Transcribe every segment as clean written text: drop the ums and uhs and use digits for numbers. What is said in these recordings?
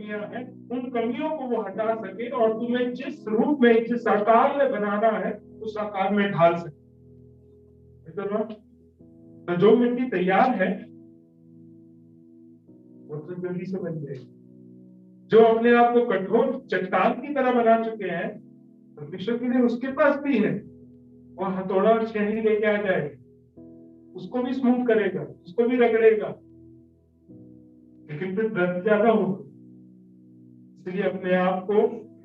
कमियां हैं, उन कमियों को वो हटा सके और तुम्हें जिस रूप में, जिस आकार में बनाना है, उस आकार में ढाल सके। तो जो मिट्टी तैयार है वो तो जल्दी से बन जाएगी। जो अपने आप को कठोर चट्टान की तरह बना चुके हैं, परमेश्वर के लिए उसके पास भी है, वो हथौड़ा और छेनी लेके आ जाएगा, उसको भी स्मूथ करेगा, उसको भी रगड़ेगा, लेकिन फिर दर्द ज्यादा होगा। इसलिए अपने आप को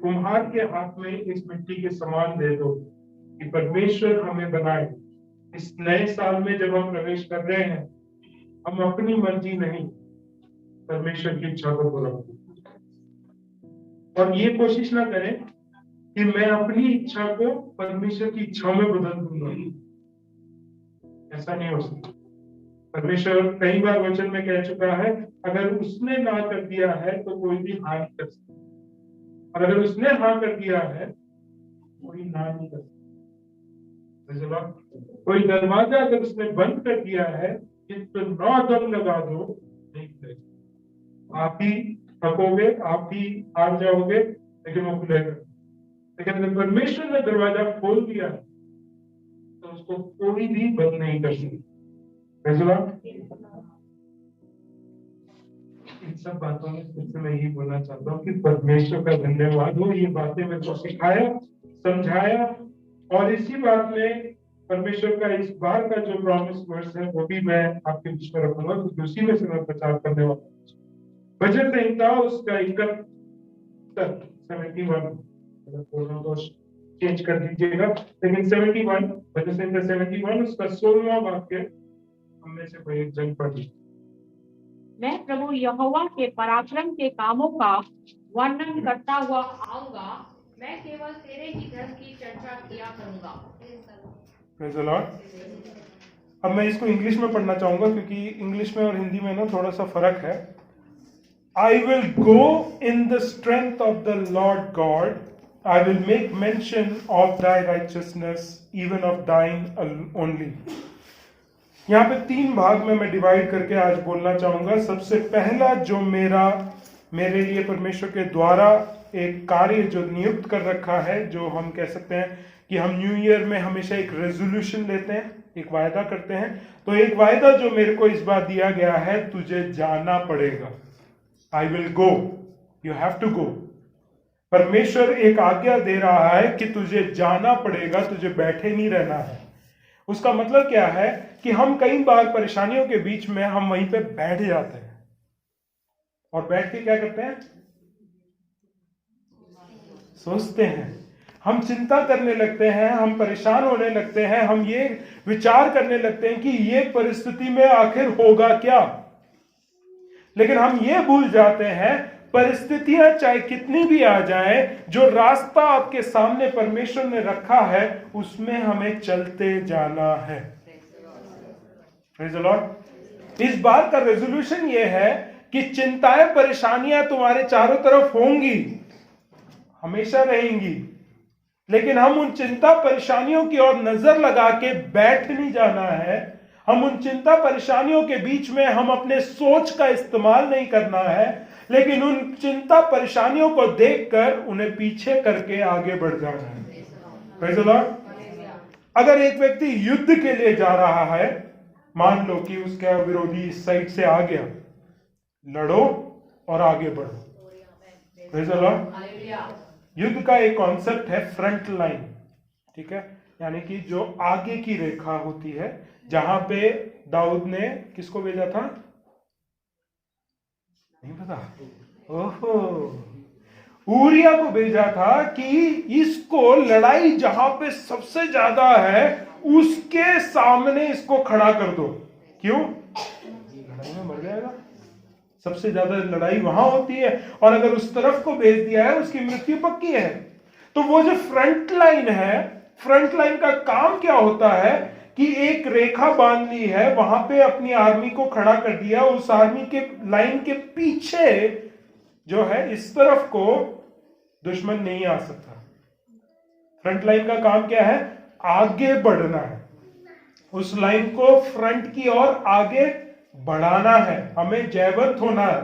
कुम्हार के हाथ में इस मिट्टी के समान दे दो कि परमेश्वर हमें बनाए। इस नए साल में जब हम प्रवेश कर रहे हैं, हम अपनी मर्जी नहीं, परमेश्वर की इच्छा को पूरा करें। और ये कोशिश ना करें कि मैं अपनी इच्छा को परमेश्वर की इच्छा में बदल दूंगा, ऐसा नहीं हो सकता। परमेश्वर कई बार वचन में कह चुका है, अगर उसने ना कर दिया है तो कोई भी हाँ नहीं कर सकता, और अगर उसने हाँ कर दिया है कोई ना नहीं कर सकता। कोई दरवाजा अगर उसने बंद कर दिया है, इस पर 9 दम लगा दो, नहीं खुलेगा। आप ही थकोगे, आप ही हार जाओगे, लेकिन वो खुलेगा। लेकिन अगर परमेश्वर ने दरवाजा खोल दिया तो उसको कोई भी बंद नहीं कर सकता। इन सब बातों में फिर से मैं यही बोलना चाहता हूँ कि परमेश्वर का धन्यवाद हो, ये बातें मेरे को सिखाया, समझाया, और इसी बात में परमेश्वर का इस बार का जो प्रॉमिस वर्स है वो भी मैं आपके बीच में रखूंगा, क्योंकि उसी में से मैं प्रचार करने वाला हूँ। भजन संहिता उसका 71 चेंज कर दीजिएगा, लेकिन 71 भजन संहिता 71 उसका 16वां वाक्य हमने से कोई एक जन पढ़ ली। मैं प्रभु यहोवा के पराक्रम के कामों का वर्णन करता हुआ आऊंगा, मैं केवल तेरे ही धर्म की चर्चा किया करूंगा। Praise the Lord. अब मैं इसको इंग्लिश में पढ़ना चाहूंगा, क्योंकि इंग्लिश में और हिंदी में ना थोड़ा सा फर्क है। I will go in the strength of the Lord God. I will make mention of thy righteousness, even of thine only. यहाँ पे 3 भाग में मैं डिवाइड करके आज बोलना चाहूंगा। सबसे पहला जो मेरे लिए परमेश्वर के द्वारा एक कार्य जो नियुक्त कर रखा है, जो हम कह सकते हैं कि हम न्यू ईयर में हमेशा एक रेजोल्यूशन लेते हैं, एक वायदा करते हैं। तो एक वायदा जो मेरे को इस बार दिया गया है, तुझे जाना पड़ेगा। I will go, you have to go. परमेश्वर एक आज्ञा दे रहा है कि तुझे जाना पड़ेगा, तुझे बैठे नहीं रहना है। उसका मतलब क्या है कि हम कई बार परेशानियों के बीच में हम वहीं पे बैठ जाते हैं, और बैठ के क्या करते हैं? सोचते हैं, हम चिंता करने लगते हैं, हम परेशान होने लगते हैं, हम ये विचार करने लगते हैं कि ये परिस्थिति में आखिर होगा क्या। लेकिन हम ये भूल जाते हैं, परिस्थितियां चाहे कितनी भी आ जाएं, जो रास्ता आपके सामने परमेश्वर ने रखा है उसमें हमें चलते जाना है। Praise the Lord. इस बार का रेजोल्यूशन ये है कि चिंताएं, परेशानियां तुम्हारे चारों तरफ होंगी, हमेशा रहेंगी, लेकिन हम उन चिंता परेशानियों की ओर नजर लगा के बैठ नहीं जाना है। हम उन चिंता परेशानियों के बीच में हम अपने सोच का इस्तेमाल नहीं करना है, लेकिन उन चिंता परेशानियों को देखकर उन्हें पीछे करके आगे बढ़ जाना है। Praise the Lord. अगर एक व्यक्ति युद्ध के लिए जा रहा है, मान लो कि उसका विरोधी इस साइड से आ गया, लड़ो और आगे बढ़ो। Praise the Lord. युद्ध का एक कॉन्सेप्ट है फ्रंट लाइन, ठीक है, यानी कि जो आगे की रेखा होती है, जहां पे दाऊद ने किसको भेजा था? नहीं पता? ओहो, ऊरिया को भेजा था कि इसको लड़ाई जहां पे सबसे ज्यादा है उसके सामने इसको खड़ा कर दो। क्यों? लड़ाई में मर जाएगा। सबसे ज्यादा लड़ाई वहां होती है, और अगर उस तरफ को भेज दिया है उसकी मृत्यु पक्की है। तो वो जो फ्रंट लाइन है, फ्रंट लाइन का काम क्या होता है कि एक रेखा बांध ली है, वहां पे अपनी आर्मी को खड़ा कर दिया, उस आर्मी के लाइन के पीछे जो है इस तरफ को दुश्मन नहीं आ सकता। फ्रंट लाइन का काम क्या है? आगे बढ़ना है, उस लाइन को फ्रंट की ओर आगे बढ़ाना है, हमें जयवंत होना है।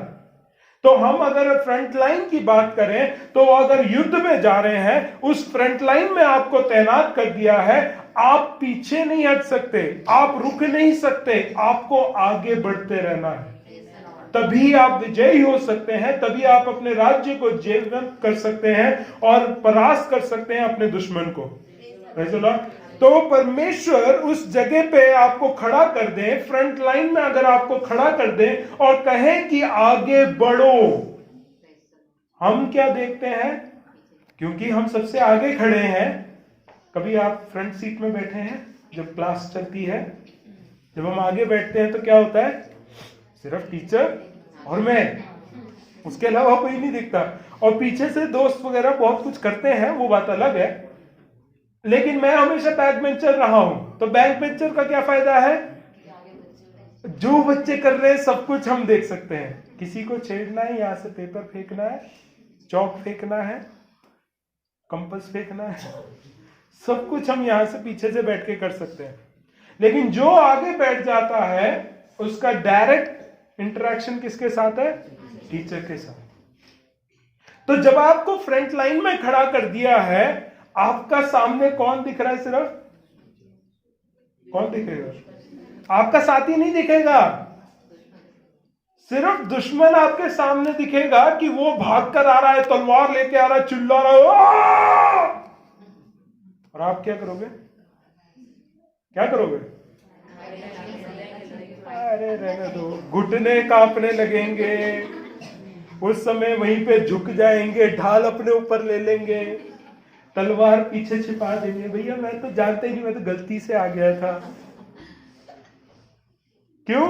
तो हम अगर फ्रंट लाइन की बात करें, तो अगर युद्ध में जा रहे हैं, उस फ्रंट लाइन में आपको तैनात कर दिया है, आप पीछे नहीं हट सकते, आप रुक नहीं सकते, आपको आगे बढ़ते रहना है। तभी आप विजयी हो सकते हैं, तभी आप अपने राज्य को जीवंत कर सकते हैं और परास्त कर सकते हैं अपने दुश्मन को। Praise the Lord। तो परमेश्वर उस जगह पे आपको खड़ा कर दे, फ्रंट लाइन में अगर आपको खड़ा कर दे और कहे कि आगे बढ़ो, हम क्या देखते हैं? क्योंकि हम सबसे आगे खड़े हैं। कभी आप फ्रंट सीट में बैठे हैं जब क्लास चलती है? जब हम आगे बैठते हैं तो क्या होता है? सिर्फ टीचर और मैं, उसके अलावा कोई नहीं दिखता। और पीछे से दोस्त वगैरह बहुत कुछ करते हैं, वो बात अलग है। लेकिन मैं हमेशा बैक बेंचर रहा हूं। तो बैक बेंचर का क्या फायदा है? जो बच्चे कर रहे हैं सब कुछ हम देख सकते हैं। किसी को छेड़ना है, यहां से पेपर फेंकना है, चौक फेंकना है, कंपास फेंकना है, सब कुछ हम यहां से पीछे से बैठ के कर सकते हैं। लेकिन जो आगे बैठ जाता है उसका डायरेक्ट इंटरेक्शन किसके साथ है? टीचर के साथ। तो जब आपको फ्रंट लाइन में खड़ा कर दिया है, आपका सामने कौन दिख रहा है? सिर्फ कौन दिखेगा? आपका साथी नहीं दिखेगा, सिर्फ दुश्मन आपके सामने दिखेगा कि वो भाग कर आ रहा है, तलवार लेके आ रहा है, चिल्ला रहा है। और आप क्या करोगे? क्या करोगे? अरे रहने दो, घुटने कांपने लगेंगे, उस समय वहीं पे झुक जाएंगे, ढाल अपने ऊपर ले लेंगे, तलवार पीछे छिपा देंगे। भैया मैं तो जानते ही नहीं, मैं तो गलती से आ गया था। क्यों?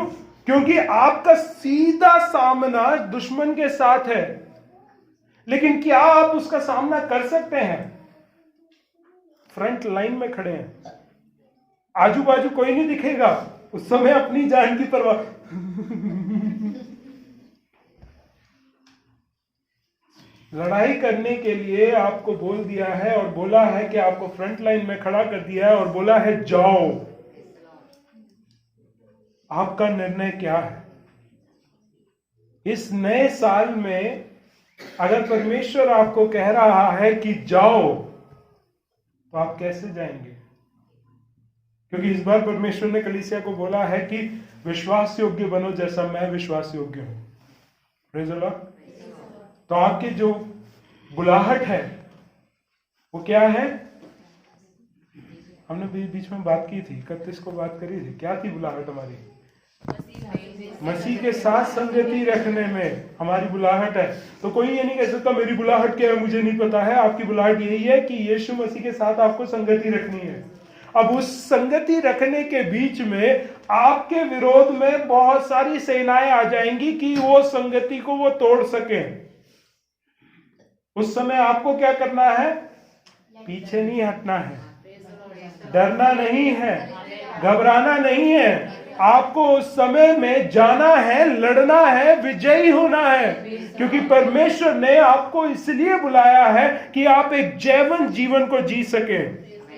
क्योंकि आपका सीधा सामना दुश्मन के साथ है। लेकिन क्या आप उसका सामना कर सकते हैं? फ्रंट लाइन में खड़े हैं, आजू बाजू कोई नहीं दिखेगा, उस समय अपनी जान की परवाह। लड़ाई करने के लिए आपको बोल दिया है और बोला है कि आपको फ्रंट लाइन में खड़ा कर दिया है और बोला है जाओ। आपका निर्णय क्या है? इस नए साल में अगर परमेश्वर आपको कह रहा है कि जाओ, तो आप कैसे जाएंगे? क्योंकि इस बार परमेश्वर ने कलीसिया को बोला है कि विश्वास योग्य बनो जैसा मैं विश्वास योग्य हूं। Praise the Lord. तो आपकी जो बुलाहट है वो क्या है? हमने बीच में बात की थी, 31 को बात करी थी। क्या थी बुलाहट हमारी? मसीह के साथ संगति रखने में हमारी बुलाहट है। तो कोई ये नहीं कह सकता मेरी बुलाहट क्या है, मुझे नहीं पता है। आपकी बुलाहट यही है कि यीशु मसीह के साथ आपको संगति रखनी है। अब उस संगति रखने के बीच में आपके विरोध में बहुत सारी सेनाएं आ जाएंगी कि वो संगति को वो तोड़ सके। उस समय आपको क्या करना है? पीछे नहीं हटना है, डरना नहीं है, घबराना नहीं है। आपको उस समय में जाना है, लड़ना है, विजयी होना है। क्योंकि परमेश्वर ने आपको इसलिए बुलाया है कि आप एक जैवन जीवन को जी सके।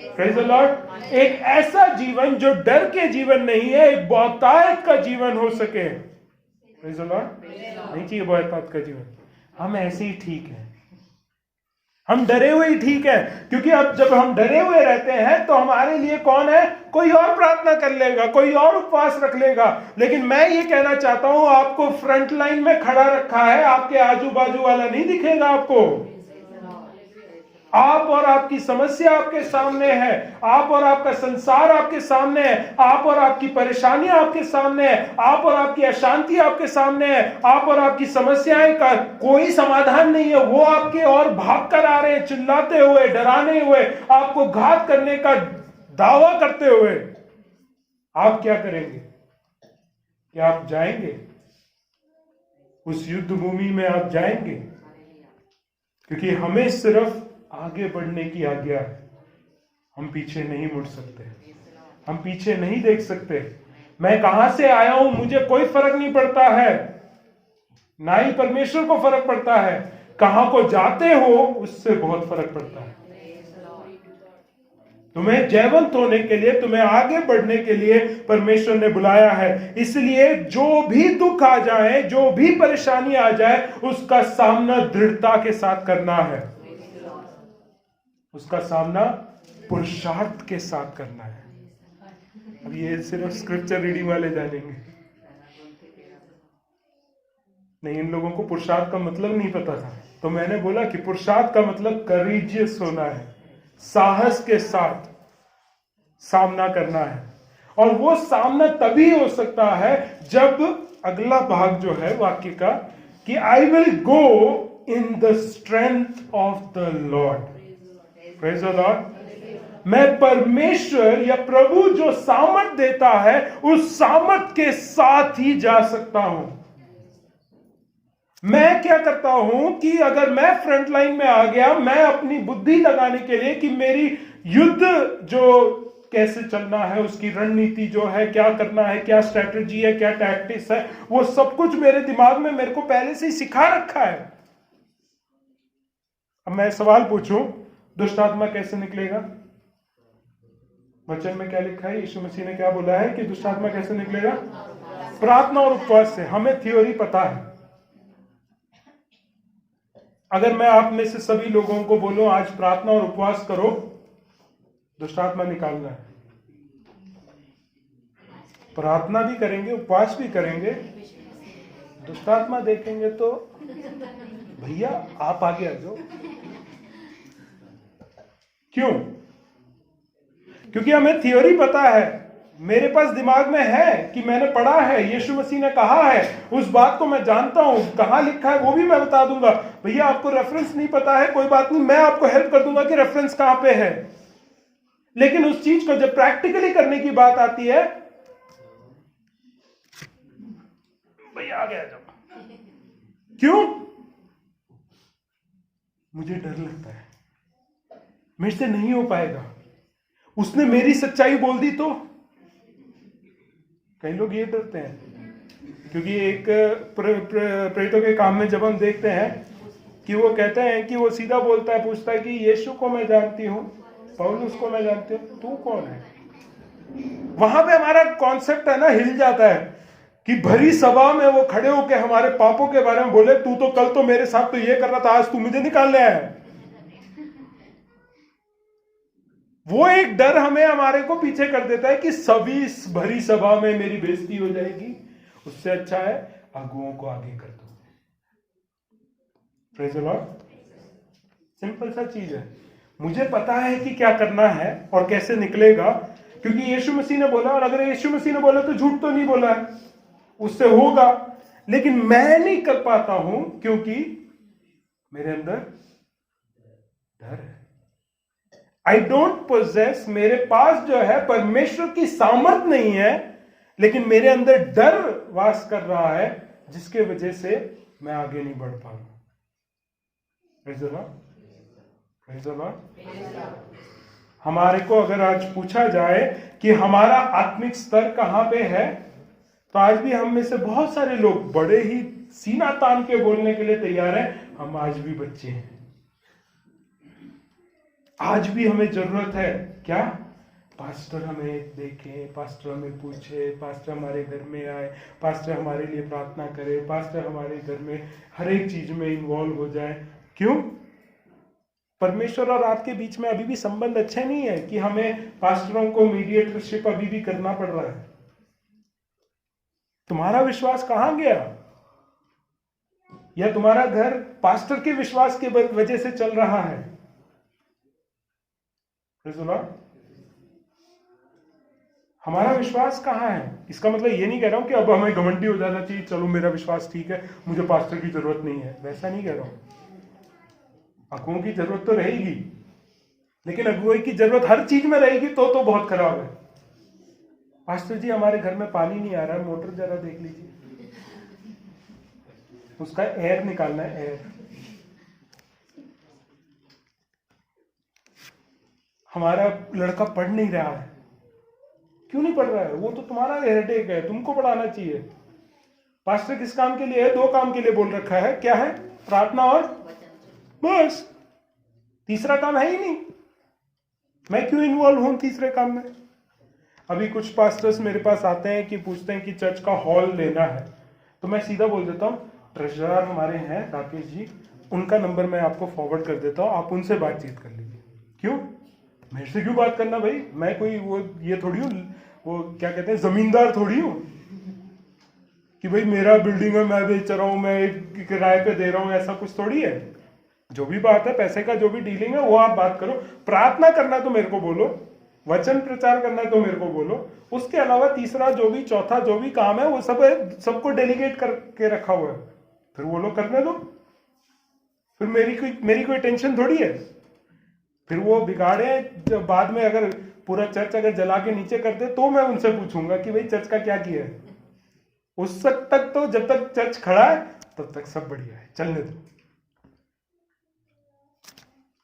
Praise the Lord. एक ऐसा जीवन जो डर के जीवन नहीं है, एक बहुतायत का जीवन हो सके। Praise the Lord. नहीं चाहिए बहुतायत का जीवन, हम ऐसे ही ठीक हैं, हम डरे हुए ही ठीक है। क्योंकि अब जब हम डरे हुए रहते हैं तो हमारे लिए कौन है? कोई और प्रार्थना कर लेगा, कोई और उपवास रख लेगा। लेकिन मैं ये कहना चाहता हूं, आपको फ्रंट लाइन में खड़ा रखा है, आपके आजू बाजू वाला नहीं दिखेगा आपको। आप और आपकी समस्या आपके सामने है, आप और आपका संसार आपके सामने है, आप और आपकी परेशानियां आपके सामने है, आप और आपकी अशांति आपके सामने है, आप और आपकी समस्याएं का कोई समाधान नहीं है। वो आपके और भाग कर आ रहे हैं, चिल्लाते हुए, डराने हुए, आपको घात करने का दावा करते हुए। आप क्या करेंगे? क्या आप जाएंगे उस युद्ध भूमि में? आप जाएंगे? क्योंकि हमें सिर्फ आगे बढ़ने की आज्ञा है। हम पीछे नहीं मुड़ सकते, हम पीछे नहीं देख सकते। मैं कहां से आया हूं मुझे कोई फर्क नहीं पड़ता है, ना ही परमेश्वर को फर्क पड़ता है। कहां को जाते हो उससे बहुत फर्क पड़ता है। तुम्हें जयवंत होने के लिए, तुम्हें आगे बढ़ने के लिए परमेश्वर ने बुलाया है। इसलिए जो भी दुख आ जाए, जो भी परेशानी आ जाए, उसका सामना दृढ़ता के साथ करना है। उसका सामना पुरुषार्थ के साथ करना है। अब ये सिर्फ स्क्रिप्चर रीडिंग वाले जानेंगे, नहीं, इन लोगों को पुरुषार्थ का मतलब नहीं पता था। तो मैंने बोला कि पुरुषार्थ का मतलब करेजियस होना है, साहस के साथ सामना करना है। और वो सामना तभी हो सकता है जब अगला भाग जो है वाक्य का, कि I will go in the strength of the Lord. Praise the Lord. मैं परमेश्वर या प्रभु जो सामर्थ देता है, उस सामर्थ के साथ ही जा सकता हूं। मैं क्या करता हूं कि अगर मैं फ्रंट लाइन में आ गया, मैं अपनी बुद्धि लगाने के लिए कि मेरी युद्ध जो कैसे चलना है, उसकी रणनीति जो है, क्या करना है, क्या स्ट्रेटजी है, क्या टैक्टिक्स है, वो सब कुछ मेरे दिमाग में मेरे को पहले से ही सिखा रखा है। अब मैं सवाल पूछूं, दुष्ट आत्मा कैसे निकलेगा? वचन में क्या लिखा है? यीशु मसीह ने क्या बोला है कि दुष्ट आत्मा कैसे निकलेगा? प्रार्थना और उपवास से। हमें थ्योरी पता है। अगर मैं आप में से सभी लोगों को बोलूं आज प्रार्थना और उपवास करो, दुष्ट आत्मा निकालना है, प्रार्थना भी करेंगे, उपवास भी करेंगे, दुष्ट आत्मा देखेंगे तो भैया आप आगे आ जाओ। क्यों? क्योंकि हमें थ्योरी पता है, मेरे पास दिमाग में है कि मैंने पढ़ा है, यीशु मसीह ने कहा है, उस बात को मैं जानता हूं, कहां लिखा है वो भी मैं बता दूंगा। भैया आपको रेफरेंस नहीं पता है, कोई बात नहीं, मैं आपको हेल्प कर दूंगा कि रेफरेंस कहां पे है। लेकिन उस चीज को जब प्रैक्टिकली करने की बात आती है, भैया आगे आ जाओ। क्यों? मुझे डर लगता है, मेरे से नहीं हो पाएगा, उसने मेरी सच्चाई बोल दी तो। कई लोग ये डरते हैं, क्योंकि एक प्रेरितों के काम में जब हम देखते हैं कि वो कहते हैं कि वो सीधा बोलता है, पूछता है कि यीशु को मैं जानती हूं, पौलुस को मैं जानती हूं, तू कौन है? वहां पे हमारा कॉन्सेप्ट है ना, हिल जाता है कि भरी सभा में वो खड़े होकर हमारे पापों के बारे में बोले, तू तो कल तो मेरे साथ तो ये कर रहा था, आज तू मुझे निकालने आया है। वो एक डर हमें हमारे को पीछे कर देता है कि सभी भरी सभा में मेरी बेइज्जती हो जाएगी, उससे अच्छा है अगुओं को आगे कर दो। Praise the Lord. सिंपल सा चीज है, मुझे पता है कि क्या करना है और कैसे निकलेगा, क्योंकि यीशु मसीह ने बोला, और अगर यीशु मसीह ने बोला तो झूठ तो नहीं बोला है, उससे होगा। लेकिन मैं नहीं कर पाता हूं क्योंकि मेरे अंदर डर है। आई डोंट पोजेस, मेरे पास जो है परमेश्वर की सामर्थ नहीं है, लेकिन मेरे अंदर डर वास कर रहा है, जिसके वजह से मैं आगे नहीं बढ़ पा रहा हूं। Praise the Lord, praise the Lord. हमारे को अगर आज पूछा जाए कि हमारा आत्मिक स्तर कहां पे है, तो आज भी हम में से बहुत सारे लोग बड़े ही सीना तान के बोलने के लिए तैयार हैं, हम आज भी बच्चे हैं। आज भी हमें जरूरत है क्या? पास्टर हमें देखे, पास्टर हमें पूछे, पास्टर हमारे घर में आए, पास्टर हमारे लिए प्रार्थना करे, पास्टर हमारे घर में हर एक चीज में इन्वॉल्व हो जाए। क्यों? परमेश्वर और आपके बीच में अभी भी संबंध अच्छे नहीं है कि हमें पास्टरों को मीडिएटरशिप अभी भी करना पड़ रहा है। तुम्हारा विश्वास कहां गया? या तुम्हारा घर पास्टर के विश्वास के वजह से चल रहा है? हमारा विश्वास कहां है? इसका मतलब ये नहीं कह रहा हूं कि अब हमें घमंडी हो जाना चाहिए, चलो मेरा विश्वास ठीक है, मुझे पास्टर की जरूरत नहीं है, वैसा नहीं कह रहा हूं। अगुओं की जरूरत तो रहेगी, लेकिन अगुवाई की जरूरत हर चीज में रहेगी तो बहुत खराब है। पास्टर जी हमारे घर में पानी नहीं आ रहा है, मोटर जरा देख लीजिए, उसका एयर निकालना है, एयर। हमारा लड़का पढ़ नहीं रहा है, क्यों नहीं पढ़ रहा है? वो तो तुम्हारा हेडेक है, तुमको पढ़ाना चाहिए। पास्टर किस काम के लिए है? 2 काम के लिए बोल रखा है, क्या है? प्रार्थना और बस, तीसरा काम है ही नहीं। मैं क्यों इन्वॉल्व हूं तीसरे काम में? अभी कुछ पास्टर्स मेरे पास आते हैं कि पूछते हैं कि चर्च का हॉल लेना है, तो मैं सीधा बोल देता हूँ ट्रेजरर हमारे हैं राकेश जी, उनका नंबर मैं आपको फॉरवर्ड कर देता हूँ, आप उनसे बातचीत कर लीजिए। क्यों? मेरे से क्यों बात करना भाई? मैं कोई वो ये थोड़ी हूँ, वो क्या कहते हैं, जमींदार थोड़ी हूँ कि भाई मेरा बिल्डिंग है मैं बेच रहा हूँ, मैं एक किराए पे दे रहा हूँ, ऐसा कुछ थोड़ी है। जो भी बात है पैसे का, जो भी डीलिंग है वो आप बात करो। प्रार्थना करना तो मेरे को बोलो, वचन प्रचार करना तो मेरे को बोलो, उसके अलावा तीसरा जो भी चौथा जो भी काम है वो सब है, सबको डेलीगेट करके रखा हुआ है, फिर वो लोग करने दो। फिर मेरी कोई टेंशन थोड़ी है। फिर वो बिगाड़े, जब बाद में अगर पूरा चर्च अगर जला के नीचे कर दे तो मैं उनसे पूछूंगा कि भाई चर्च का क्या किया है। उस वक्त तक तो, जब तक चर्च खड़ा है तब तक सब बढ़िया है, चलने दो।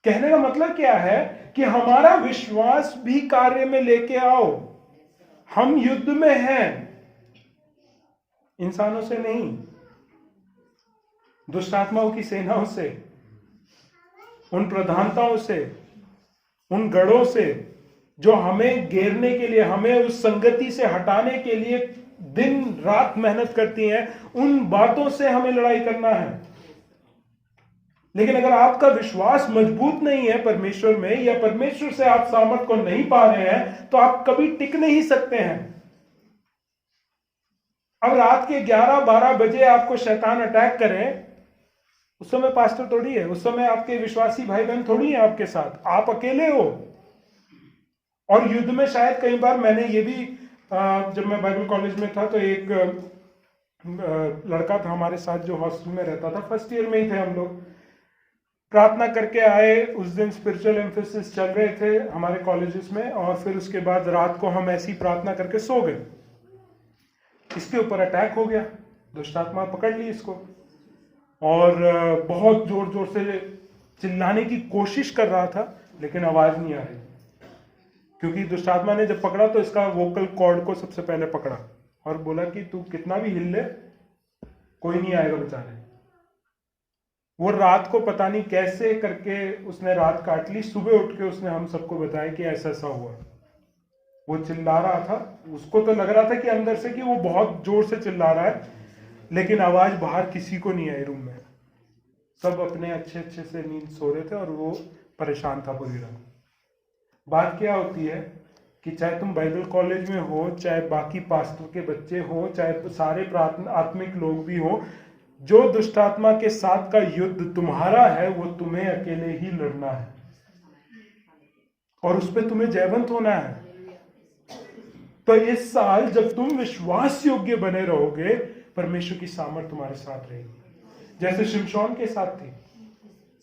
कहने का मतलब क्या है कि हमारा विश्वास भी कार्य में लेके आओ। हम युद्ध में हैं, इंसानों से नहीं, दुष्ट आत्माओं की सेनाओं से, उन प्रधानताओं से, उन गढ़ों से जो हमें घेरने के लिए, हमें उस संगति से हटाने के लिए दिन रात मेहनत करती हैं, उन बातों से हमें लड़ाई करना है। लेकिन अगर आपका विश्वास मजबूत नहीं है परमेश्वर में, या परमेश्वर से आप सामर्थ को नहीं पा रहे हैं, तो आप कभी टिक नहीं सकते हैं। अब रात के 11-12 बजे आपको शैतान अटैक करें, उस समय पास्टर थोड़ी है, उस समय आपके विश्वासी भाई बहन थोड़ी है आपके साथ, आप अकेले हो। और युद्ध में शायद कई बार मैंने ये भी, जब मैं बाइबल कॉलेज में था तो एक लड़का था हमारे साथ जो हॉस्टल में रहता था, फर्स्ट ईयर में ही थे हम लोग, प्रार्थना करके आए। उस दिन स्पिरिचुअल एम्फेसिस चल रहे थे हमारे कॉलेजेस में, और फिर उसके बाद रात को हम ऐसी प्रार्थना करके सो गए। इसके ऊपर अटैक हो गया, दुष्ट आत्मा पकड़ ली इसको, और बहुत जोर जोर से चिल्लाने की कोशिश कर रहा था, लेकिन आवाज नहीं आ रही, क्योंकि दुष्ट आत्मा ने जब पकड़ा तो इसका वोकल कॉर्ड को सबसे पहले पकड़ा और बोला कि तू कितना भी हिल ले कोई नहीं आएगा बचाने। वो रात को पता नहीं कैसे करके उसने रात काट ली। सुबह उठ के उसने हम सबको बताया कि ऐसा ऐसा हुआ। वो चिल्ला रहा था, उसको तो लग रहा था कि अंदर से कि वो बहुत जोर से चिल्ला रहा है, लेकिन आवाज बाहर किसी को नहीं आई रूम में। सब अपने अच्छे अच्छे से नींद सो रहे थे और वो परेशान था पूरी रात। बात क्या होती है कि चाहे तुम बाइबल कॉलेज में हो, चाहे बाकी पास्टर के बच्चे हो, चाहे सारे आत्मिक लोग भी हो, जो दुष्ट आत्मा के साथ का युद्ध तुम्हारा है वो तुम्हें अकेले ही लड़ना है, और उस पर तुम्हें जयवंत होना है। तो इस साल जब तुम विश्वास योग्य बने रहोगे, परमेश्वर की सामर्थ तुम्हारे साथ रहेगी। जैसे शिमशोन के साथ थी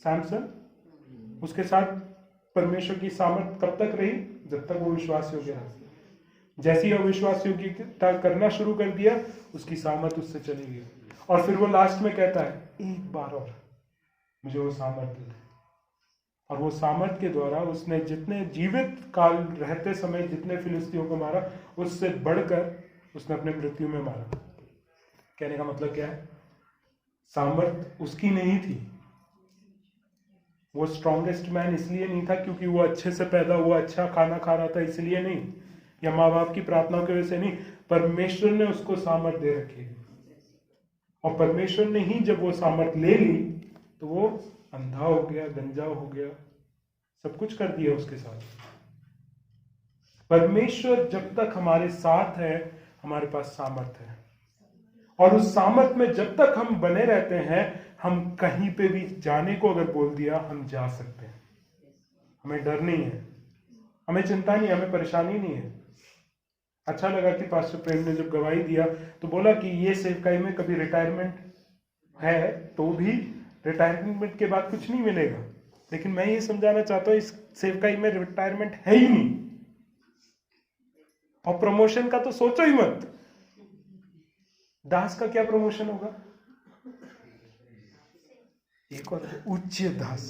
सैमसन, उसके साथ परमेश्वर की सामर्थ कब तक रही? जब तक वो विश्वास योग्य रहा। जैसे ही अविश्वास योग्यता करना शुरू कर दिया, उसकी सामर्थ उससे चली गई, और फिर वो लास्ट में कहता है एक बार और मुझे वो सामर्थ दे। और वो सामर्थ के द्वारा उसने जितने जीवित काल रहते समय जितने फिलिस्तियों को मारा, उससे बढ़कर उसने अपने मृत्यु में मारा। कहने का मतलब क्या है? सामर्थ उसकी नहीं थी। वो स्ट्रॉन्गेस्ट मैन इसलिए नहीं था क्योंकि वो अच्छे से पैदा हुआ, अच्छा खाना खा रहा था, इसलिए नहीं, या माँ बाप की प्रार्थनाओं की वजह से नहीं। परमेश्वर ने उसको सामर्थ दे रखी, और परमेश्वर ने ही जब वो सामर्थ ले ली तो वो अंधा हो गया, गंजा हो गया, सब कुछ कर दिया उसके साथ। परमेश्वर जब तक हमारे साथ है, हमारे पास सामर्थ है, और उस सामर्थ में जब तक हम बने रहते हैं, हम कहीं पे भी जाने को अगर बोल दिया हम जा सकते हैं। हमें डर नहीं है, हमें चिंता नहीं है, हमें परेशानी नहीं है। अच्छा लगा कि पास्टर प्रेम ने जब गवाही दिया तो बोला कि ये सेवकाई में कभी रिटायरमेंट है तो भी रिटायरमेंट के बाद कुछ नहीं मिलेगा, लेकिन मैं ये समझाना चाहता हूँ इस सेवकाई में रिटायरमेंट है ही नहीं, और प्रमोशन का तो सोचो ही मत। दास का क्या प्रमोशन होगा? एक और उच्च दास।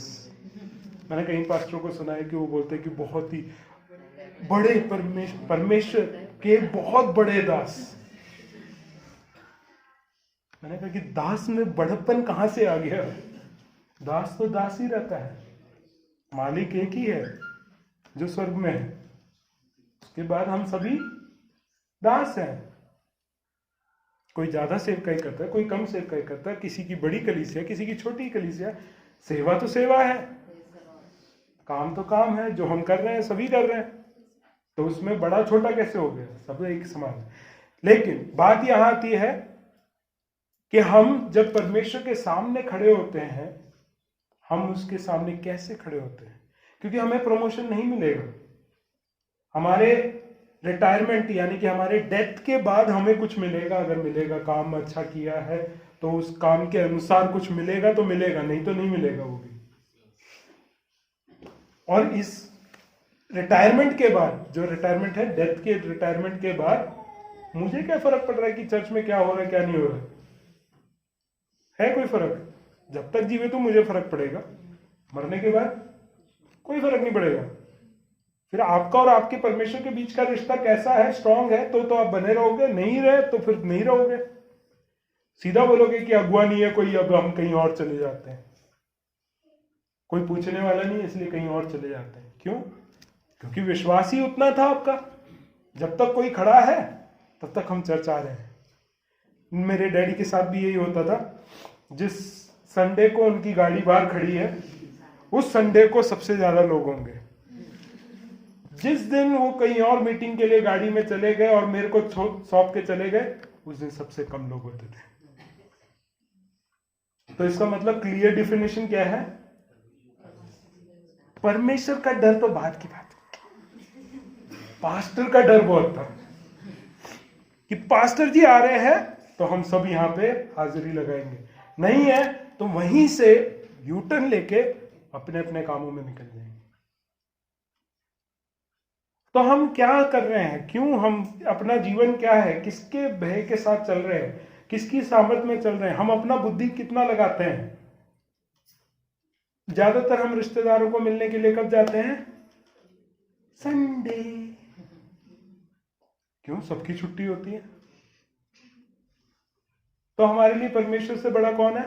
मैंने कई पास्टरों को सुना है कि वो बोलते हैं कि बहुत ही बड़े परमेश्वर के बहुत बड़े दास। मैंने कहा कि दास में बड़प्पन कहां से आ गया? दास तो दास ही रहता है, मालिक एक ही है। जो स्वर्ग में है। उसके बाद हम सभी दास हैं। कोई ज्यादा सेवकाई करता है, कोई कम सेवकाई करता है, किसी की बड़ी कलीसिया, किसी की छोटी कलीसिया। सेवा तो सेवा है, काम तो काम है, जो हम कर रहे हैं सभी कर रहे हैं, तो उसमें बड़ा छोटा कैसे हो गया, सब एक समान। लेकिन बात यहां आती है कि हम जब परमेश्वर के सामने खड़े होते हैं, हम उसके सामने कैसे खड़े होते हैं, क्योंकि हमें प्रमोशन नहीं मिलेगा। हमारे रिटायरमेंट यानी कि हमारे डेथ के बाद हमें कुछ मिलेगा, अगर मिलेगा, काम अच्छा किया है तो उस काम के अनुसार कुछ मिलेगा तो मिलेगा, नहीं तो नहीं मिलेगा वो भी। और इस रिटायरमेंट के बाद, जो रिटायरमेंट है, डेथ के रिटायरमेंट के बाद मुझे क्या फर्क पड़ रहा है कि चर्च में क्या हो रहा है क्या नहीं हो रहा है कोई फर्क? जब तक जीवे तो मुझे फर्क पड़ेगा, मरने के बाद कोई फर्क नहीं पड़ेगा। फिर आपका और आपके परमेश्वर के बीच का रिश्ता कैसा है, स्ट्रांग है तो आप बने रहोगे, नहीं रहे तो फिर नहीं रहोगे। सीधा बोलोगे कि अगुआ नहीं है कोई, अब हम कहीं और चले जाते हैं, कोई पूछने वाला नहीं है इसलिए कहीं और चले जाते हैं। क्यों? क्योंकि विश्वास ही उतना था आपका। जब तक कोई खड़ा है तब तक हम चर्च आ रहे हैं। मेरे डैडी के साथ भी यही होता था। जिस संडे को उनकी गाड़ी बाहर खड़ी है, उस संडे को सबसे ज्यादा लोग होंगे। जिस दिन वो कहीं और मीटिंग के लिए गाड़ी में चले गए और मेरे को सौंप के चले गए, उस दिन सबसे कम लोग होते थे। तो इसका मतलब क्लियर डिफिनेशन क्या है? परमेश्वर का डर तो बात की बात है, पास्टर का डर बहुत था कि पास्टर जी आ रहे हैं तो हम सब यहां पे हाजिरी लगाएंगे, नहीं है तो वहीं से यूटर्न लेके अपने अपने कामों में निकल जाएंगे। तो हम क्या कर रहे हैं, क्यों, हम अपना जीवन क्या है, किसके भय के साथ चल रहे हैं, किसकी सामर्थ में चल रहे हैं, हम अपना बुद्धि कितना लगाते हैं? ज्यादातर हम रिश्तेदारों को मिलने के लिए कब जाते हैं? संडे। क्यों? सबकी छुट्टी होती है। तो हमारे लिए परमेश्वर से बड़ा कौन है?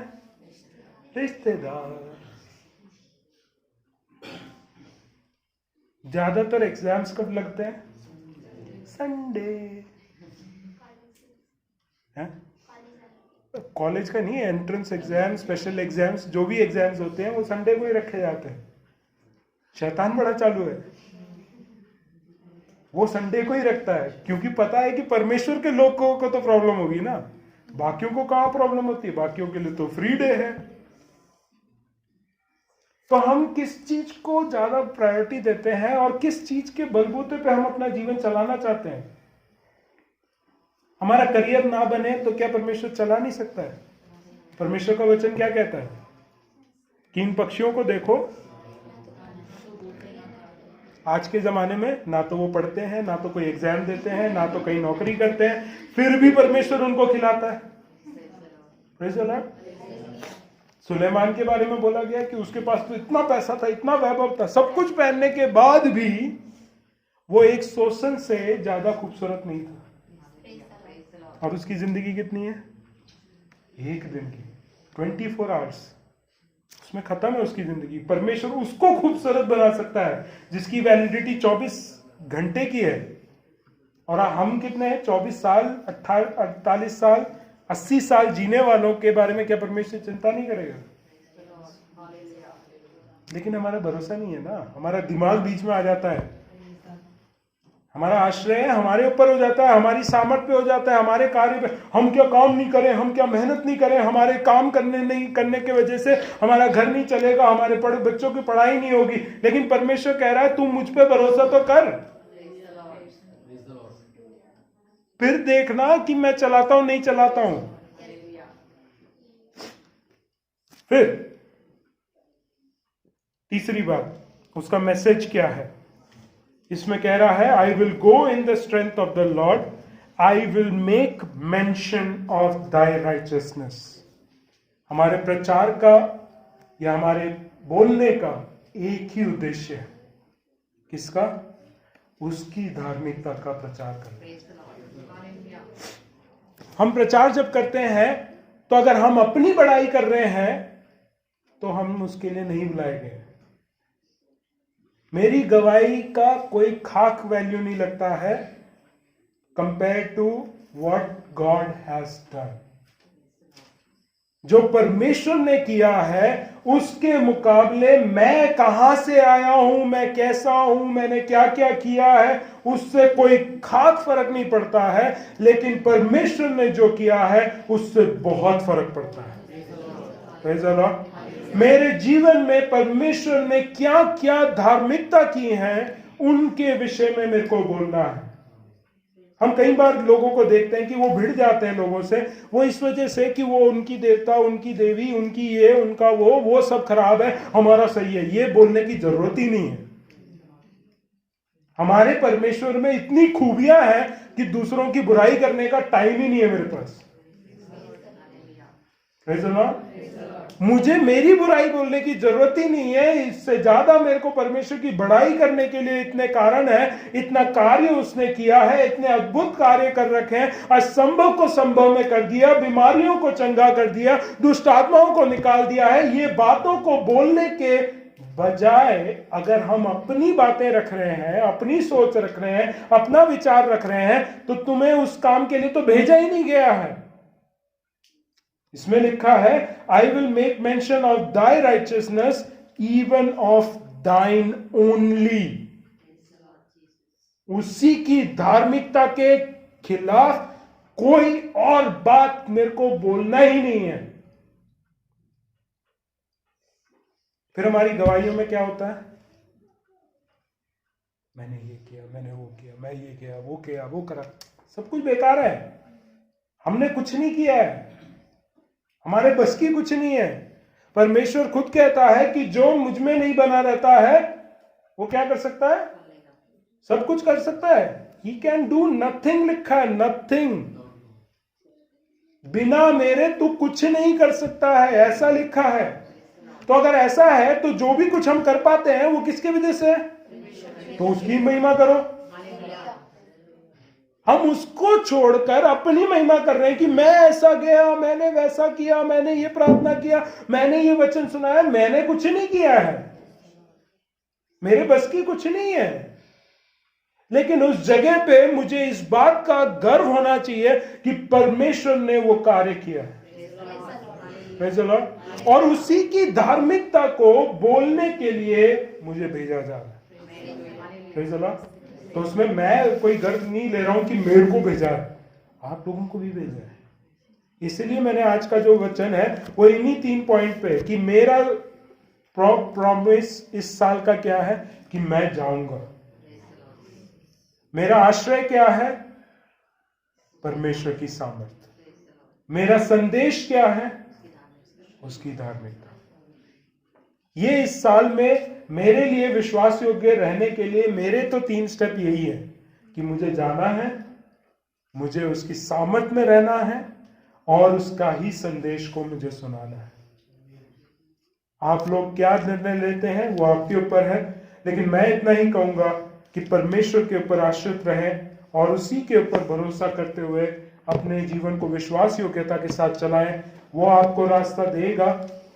रिश्तेदार। ज्यादातर एग्जाम्स कब लगते हैं? संडे। कॉलेज का नहीं, एंट्रेंस एग्जाम, स्पेशल एग्जाम्स, जो भी एग्जाम्स होते हैं वो संडे को ही रखे जाते हैं। शैतान बड़ा चालू है, वो संडे को ही रखता है, क्योंकि पता है कि परमेश्वर के लोगों को तो प्रॉब्लम होगी ना, बाकियों को कहां प्रॉब्लम होती है, बाकियों के लिए तो फ्री डे है। तो हम किस चीज को ज्यादा प्रायोरिटी देते हैं और किस चीज के बलबूते पे हम अपना जीवन चलाना चाहते हैं? हमारा करियर ना बने तो क्या परमेश्वर चला नहीं सकता है? परमेश्वर का वचन क्या कहता है कि इन पक्षियों को देखो, आज के जमाने में ना तो वो पढ़ते हैं, ना तो कोई एग्जाम देते हैं, ना तो कहीं नौकरी करते हैं, फिर भी परमेश्वर उनको खिलाता है। Praise the Lord. सुलेमान के बारे में बोला गया कि उसके पास तो इतना पैसा था, इतना वैभव था, सब कुछ पहनने के बाद भी वो एक शोषण से ज्यादा खूबसूरत नहीं था। और उसकी जिंदगी कितनी है? एक दिन की, 24 आवर्स, उसमें खत्म है उसकी जिंदगी। परमेश्वर उसको खूबसूरत बना सकता है जिसकी वैलिडिटी 24 घंटे की है। और हम कितने हैं? 24 साल, 48 साल, 80 साल जीने वालों के बारे में क्या परमेश्वर चिंता नहीं करेगा? लेकिन हमारा भरोसा नहीं है ना, हमारा दिमाग बीच में आ जाता है, हमारा आश्रय हमारे ऊपर हो जाता है, हमारी सामर्थ पे हो जाता है, हमारे कार्य पे। हम क्या काम नहीं करें, हम क्या मेहनत नहीं करें, हमारे काम नहीं करने के वजह से हमारा घर नहीं चलेगा, हमारे बच्चों की पढ़ाई नहीं होगी। लेकिन परमेश्वर कह रहा है तू मुझ पे भरोसा तो कर, फिर देखना कि मैं चलाता हूं नहीं चलाता हूं। फिर तीसरी बात, उसका मैसेज क्या है? इसमें कह रहा है I will go in the strength of the Lord, I will make mention of thy righteousness. हमारे प्रचार का या हमारे बोलने का एक ही उद्देश्य है, किसका? उसकी धार्मिकता का प्रचार करना। हम प्रचार जब करते हैं तो अगर हम अपनी बड़ाई कर रहे हैं तो हम उसके लिए नहीं बुलाए गए। मेरी गवाही का कोई खाक वैल्यू नहीं लगता है compare to what God has done. जो परमेश्वर ने किया है उसके मुकाबले मैं कहां से आया हूं, मैं कैसा हूं, मैंने क्या क्या किया है, उससे कोई खास फर्क नहीं पड़ता है। लेकिन परमेश्वर ने जो किया है उससे बहुत फर्क पड़ता है। Praise the Lord। मेरे जीवन में परमेश्वर ने क्या क्या धार्मिकता की है उनके विषय में मेरे को बोलना है। हम कई बार लोगों को देखते हैं कि वो भिड़ जाते हैं लोगों से, वो इस वजह से कि वो उनकी देवता, उनकी देवी, उनकी ये, उनका वो सब खराब है, हमारा सही है। ये बोलने की जरूरत ही नहीं है। हमारे परमेश्वर में इतनी खूबियां हैं कि दूसरों की बुराई करने का टाइम ही नहीं है मेरे पास। मुझे मेरी बुराई बोलने की जरूरत ही नहीं है। इससे ज्यादा मेरे को परमेश्वर की बड़ाई करने के लिए इतने कारण है, इतना कार्य उसने किया है, इतने अद्भुत कार्य कर रखे हैं। असंभव को संभव में कर दिया, बीमारियों को चंगा कर दिया, दुष्ट आत्माओं को निकाल दिया है। ये बातों को बोलने के बजाय अगर हम अपनी बातें रख रहे हैं, अपनी सोच रख रहे हैं, अपना विचार रख रहे हैं, तो तुम्हें उस काम के लिए तो भेजा ही नहीं गया है। इसमें लिखा है, I will make mention of thy righteousness even of दाइन ओनली। उसी की धार्मिकता के खिलाफ कोई और बात मेरे को बोलना ही नहीं है। फिर हमारी गवाहियों में क्या होता है? मैंने ये किया, मैंने वो किया, मैं ये किया, वो करा। सब कुछ बेकार है। हमने कुछ नहीं किया है, हमारे बस की कुछ नहीं है। परमेश्वर खुद कहता है कि जो मुझ में नहीं बना रहता है वो क्या कर सकता है? सब कुछ कर सकता है। He can do nothing लिखा है, nothing। बिना मेरे तू कुछ नहीं कर सकता है, ऐसा लिखा है। तो अगर ऐसा है तो जो भी कुछ हम कर पाते हैं वो किसके वजह से है? तो उसकी महिमा करो। हम उसको छोड़कर अपनी महिमा कर रहे हैं कि मैं ऐसा गया, मैंने वैसा किया, मैंने ये प्रार्थना किया, मैंने ये वचन सुनाया। मैंने कुछ नहीं किया है, मेरे बस की कुछ नहीं है। लेकिन उस जगह पे मुझे इस बात का गर्व होना चाहिए कि परमेश्वर ने वो कार्य किया है। Praise the Lord। और उसी की धार्मिकता को बोलने के लिए मुझे भेजा जा रहा है। Praise the Lord। तो उसमें मैं कोई गर्व नहीं ले रहा हूं कि मेरे को भेजा है, आप लोगों को भी भेजा है। इसलिए मैंने आज का जो वचन है वो इन्हीं 3 पॉइंट पे कि मेरा प्रॉमिस इस साल का क्या है कि मैं जाऊंगा। मेरा आश्रय क्या है? परमेश्वर की सामर्थ। मेरा संदेश क्या है? उसकी धार्मिकता। ये इस साल में मेरे लिए विश्वास योग्य रहने के लिए मेरे तो 3 स्टेप यही है कि मुझे जाना है, मुझे उसकी सामर्थ में रहना है और उसका ही संदेश को मुझे सुनाना है। आप लोग क्या निर्णय लेते हैं वो आपके ऊपर है, लेकिन मैं इतना ही कहूंगा कि परमेश्वर के ऊपर आश्रित रहें और उसी के ऊपर भरोसा करते हुए अपने जीवन को विश्वास योग्यता के साथ चलाएं। वो आपको रास्ता देगा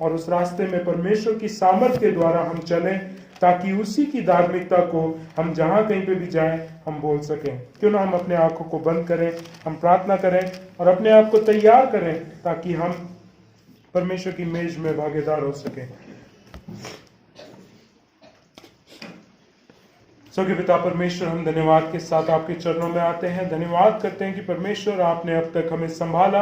और उस रास्ते में परमेश्वर की सामर्थ के द्वारा हम चलें, ताकि उसी की धार्मिकता को हम जहां कहीं पे भी जाएं हम बोल सकें। क्यों ना हम अपने आंखों को बंद करें, हम प्रार्थना करें और अपने आप को तैयार करें ताकि हम परमेश्वर की मेज में भागीदार हो सकें। स्वर्गीय पिता परमेश्वर, हम धन्यवाद के साथ आपके चरणों में आते हैं। धन्यवाद करते हैं कि परमेश्वर आपने अब तक हमें संभाला।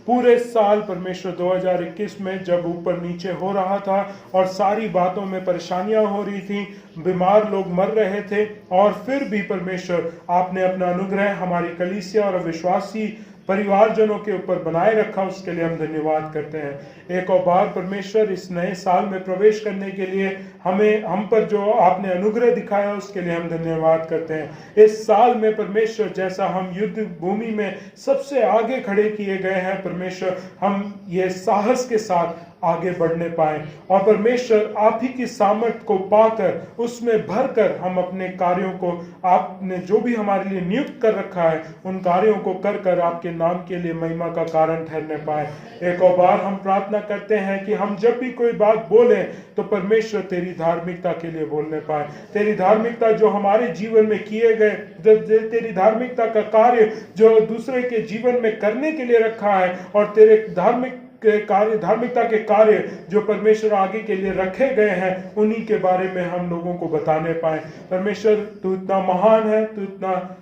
पूरे साल परमेश्वर 2021 में जब ऊपर नीचे हो रहा था और सारी बातों में परेशानियां हो रही थी, बीमार लोग मर रहे थे, और फिर भी परमेश्वर आपने अपना अनुग्रह हमारी कलीसिया और विश्वासी परिवारजनों के ऊपर बनाए रखा। उसके लिए हम धन्यवाद करते हैं। एक और बार परमेश्वर इस नए साल में प्रवेश करने के लिए हम पर जो आपने अनुग्रह दिखाया उसके लिए हम धन्यवाद करते हैं। इस साल में परमेश्वर जैसा हम युद्ध भूमि में सबसे आगे खड़े किए गए हैं, परमेश्वर हम ये साहस के साथ आगे बढ़ने पाए और परमेश्वर आप ही की सामर्थ को पाकर उसमें भरकर हम अपने कार्यों को आपने जो भी हमारे लिए नियुक्त कर रखा है उन कार्यों को कर कर आपके नाम के लिए महिमा का कारण ठहरने पाए। एक और बार हम प्रार्थना करते हैं कि हम जब भी कोई बात बोले तो परमेश्वर तेरी धार्मिकता के लिए बोलने पाए। तेरी धार्मिकता जो हमारे जीवन में किए गए, तेरी धार्मिकता का कार्य जो दूसरे के जीवन में करने के लिए रखा है और तेरे धार्मिकता के कार्य जो परमेश्वर आगे के लिए रखे गए हैं उन्हीं के बारे में हम लोगों को बताने पाए। परमेश्वर तू इतना महान है, तू इतना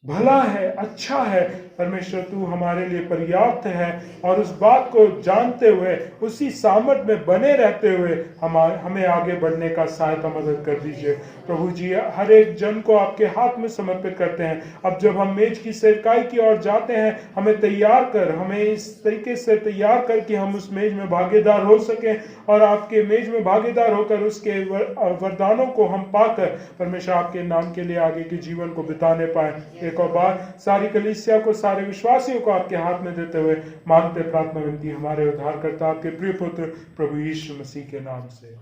भला है, अच्छा है परमेश्वर, तू हमारे लिए पर्याप्त है और उस बात को जानते हुए उसी सामर्थ में बने रहते हुए हमें आगे बढ़ने का सहायता मदद कर दीजिए। प्रभु जी हर एक जन को आपके हाथ में समर्पित करते हैं। अब जब हम मेज की सेवकाई की ओर जाते हैं हमें तैयार कर, हमें इस तरीके से तैयार कर कि हम उस मेज में भागीदार हो सकें और आपके मेज में भागीदार होकर उसके वरदानों को हम पाकर परमेश्वर आपके नाम के लिए आगे के जीवन को बिताने पाए। एक और बार सारी कलीसिया को, सारे विश्वासियों को आपके हाथ में देते हुए मांगते प्रार्थना विनती हमारे उद्धारकर्ता आपके प्रिय पुत्र प्रभु यीशु मसीह के नाम से।